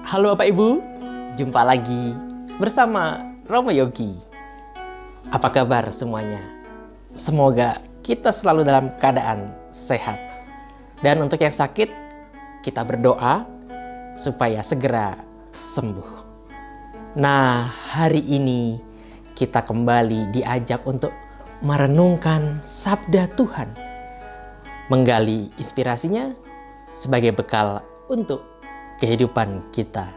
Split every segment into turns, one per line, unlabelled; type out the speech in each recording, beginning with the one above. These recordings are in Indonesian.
Halo Bapak Ibu, jumpa lagi bersama Romo Yogi. Apa kabar semuanya? Semoga kita selalu dalam keadaan sehat. Dan untuk yang sakit, kita berdoa supaya segera sembuh. Nah, hari ini kita kembali diajak untuk merenungkan sabda Tuhan, menggali inspirasinya sebagai bekal untuk kehidupan kita.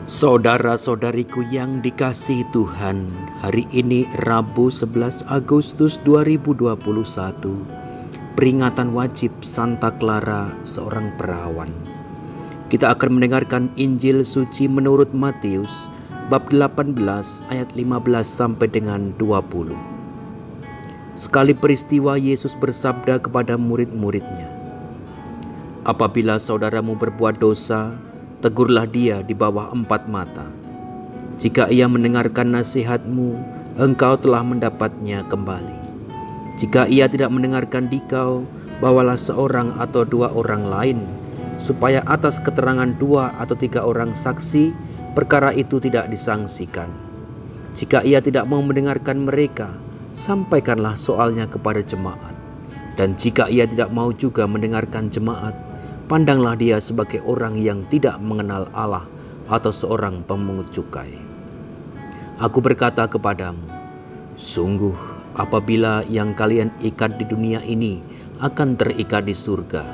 Saudara-saudariku yang dikasihi Tuhan, hari ini Rabu 11 Agustus 2021, peringatan wajib Santa Clara, seorang perawan. Kita akan mendengarkan Injil suci menurut Matius bab 18 ayat 15 sampai dengan 20. Sekali peristiwa Yesus bersabda kepada murid-muridnya, "Apabila saudaramu berbuat dosa, tegurlah dia di bawah 4 mata. Jika ia mendengarkan nasihatmu, engkau telah mendapatnya kembali. Jika ia tidak mendengarkan dikau, bawalah seorang atau 2 orang lain, supaya atas keterangan 2 atau 3 orang saksi, perkara itu tidak disangsikan. Jika ia tidak mau mendengarkan mereka, sampaikanlah soalnya kepada jemaat. Dan jika ia tidak mau juga mendengarkan jemaat, pandanglah dia sebagai orang yang tidak mengenal Allah atau seorang pemungut cukai. Aku berkata kepadamu, sungguh apabila yang kalian ikat di dunia ini akan terikat di surga,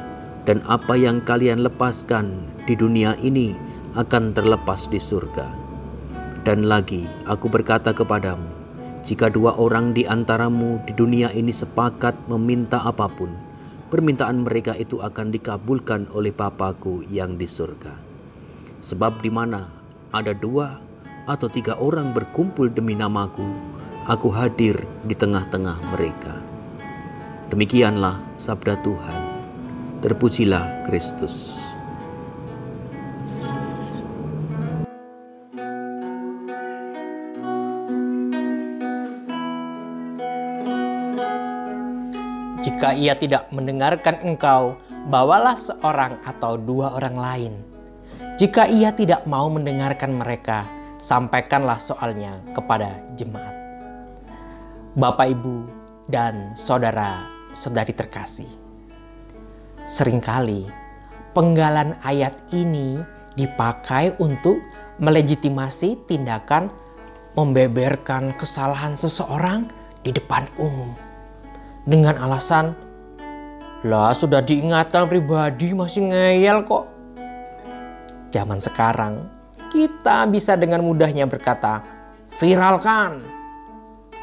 dan apa yang kalian lepaskan di dunia ini akan terlepas di surga. Dan lagi aku berkata kepadamu, jika 2 orang di antaramu di dunia ini sepakat meminta apapun, permintaan mereka itu akan dikabulkan oleh Bapa-Ku yang di surga. Sebab di mana ada 2 atau 3 orang berkumpul demi nama-Ku, Aku hadir di tengah-tengah mereka." Demikianlah sabda Tuhan. Terpujilah Kristus.
Jika ia tidak mendengarkan engkau, bawalah seorang atau 2 orang lain. Jika ia tidak mau mendengarkan mereka, sampaikanlah soalnya kepada jemaat. Bapak, Ibu, dan saudara-saudari terkasih, seringkali penggalan ayat ini dipakai untuk melegitimasi tindakan membeberkan kesalahan seseorang di depan umum. Dengan alasan, lah sudah diingatkan pribadi masih ngeyel kok. Zaman sekarang, kita bisa dengan mudahnya berkata, viralkan,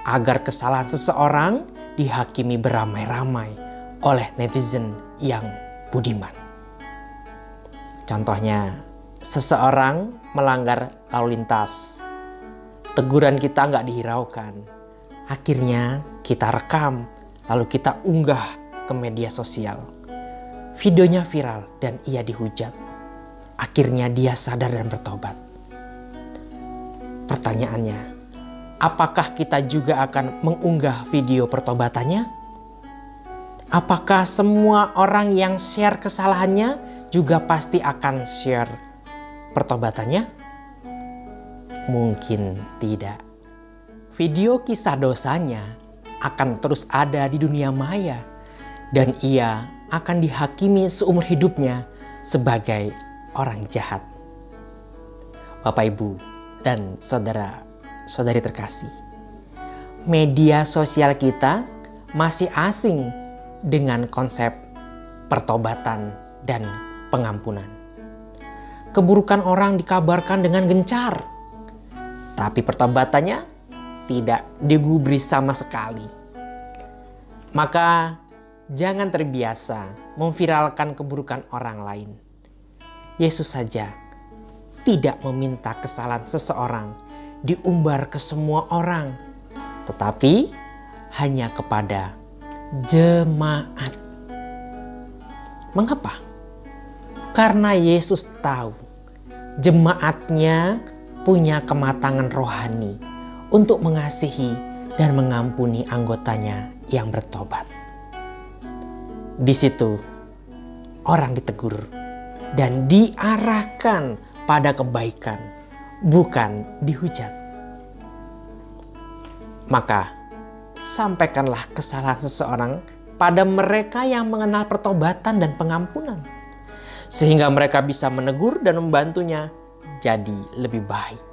agar kesalahan seseorang dihakimi beramai-ramai oleh netizen yang budiman. Contohnya, seseorang melanggar lalu lintas. Teguran kita nggak dihiraukan. Akhirnya kita rekam, lalu kita unggah ke media sosial. Videonya viral dan ia dihujat. Akhirnya dia sadar dan bertobat. Pertanyaannya, apakah kita juga akan mengunggah video pertobatannya? Apakah semua orang yang share kesalahannya juga pasti akan share pertobatannya? Mungkin tidak. Video kisah dosanya akan terus ada di dunia maya, dan ia akan dihakimi seumur hidupnya sebagai orang jahat. Bapak, Ibu, dan saudara-saudari terkasih, media sosial kita masih asing dengan konsep pertobatan dan pengampunan. Keburukan orang dikabarkan dengan gencar, tapi pertobatannya tidak digubris sama sekali. Maka jangan terbiasa memviralkan keburukan orang lain. Yesus saja tidak meminta kesalahan seseorang diumbar ke semua orang, tetapi hanya kepada jemaat. Mengapa? Karena Yesus tahu jemaatnya punya kematangan rohani untuk mengasihi dan mengampuni anggotanya yang bertobat. Di situ orang ditegur dan diarahkan pada kebaikan, bukan dihujat. Maka sampaikanlah kesalahan seseorang pada mereka yang mengenal pertobatan dan pengampunan, sehingga mereka bisa menegur dan membantunya jadi lebih baik,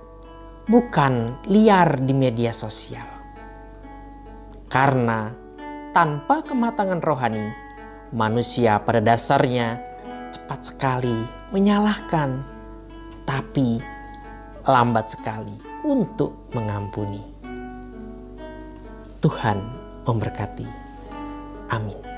bukan liar di media sosial. Karena tanpa kematangan rohani, manusia pada dasarnya cepat sekali menyalahkan, tapi lambat sekali untuk mengampuni. Tuhan memberkati. Amin.